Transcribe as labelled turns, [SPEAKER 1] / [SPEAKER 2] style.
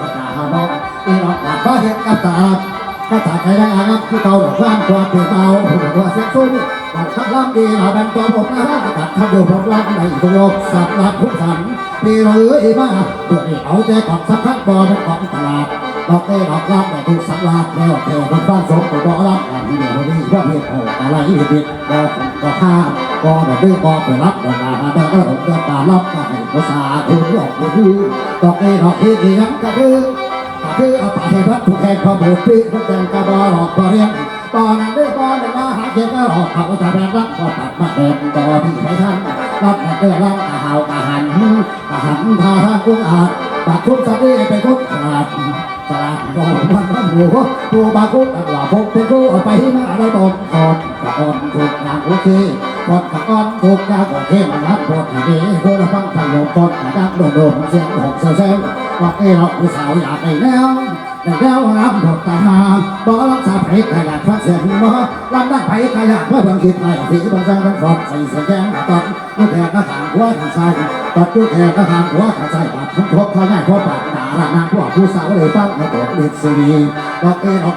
[SPEAKER 1] กระตาหาน้องอีหลอกหลานบ้าเห็นกับตาก็ตาใจได้อางับคือเก่าหลอกล้านตัวเปลี่ยนเบาหัวเส้นซุ้มบอกทักล้ำดีเราแบ่งตัวผมนะกัดทำอยู่ผมล้ำในตัวโยกสับลัดทุกสันพี่เรามาเพื่อให้เอาใจของสักพักบอเป็นของตลาดดอกเต้ดอกรับแต่ถูกสักลาดแล้วเทวบ้านสมตัวรับกันเดี๋ยวนี้ว่าเหตุโหอะไรเหตุก็ห้ามก็แบบดื้อก็ไปรับดอกนาเดินก็เดินตาลับก็ให้ภาษาคุณหลอกคือดอกเต้ดอกที่ดีนั้นก็คือเอาไปให้พัดถูกแทงพอบูดปีกแทงกระบอกหลอกก็เรียนตอนนั้นด้วยตอนนั้นมาหาเจ้าก็หลอกเขาจะแบกรับก็ตัดมาแดงต่อที่ให้ท่านรับแต่เกิดรับกะหาวกะหันทาทางกุ้งอาจบัดทุกสัตว์ไปคุกขาดสลาดก็มันหัวตัวบาคุกตลาดพกเป็นกู้เอาไปที่มาได้ตอนตะออนถูกนางโอเคกดตะออนถูกนางโอเคมันรับบทดีคนละฟังทางโยมต้นดังโดดเสียงหกเซลบอกเอเราผู้สาวอยากได้แล้วรับหมดตาบ่รักษาไผ่ขยันฟักเสียงบ่ลำดังไผ่ขยันเพื่อเพิ่งคิดในที่บางแสงบางฟอดใส่เสียงแกงตอนลูกแขกก็ถามหัวทางซ้ายตอนลูกแขกก็ถามหัวทางซ้ายบาดทุกข์เขาง่ายเพราะปากด่าละนางพวกผู้สาวเลยฟังในตัวเด็ดสีบอกเอเรา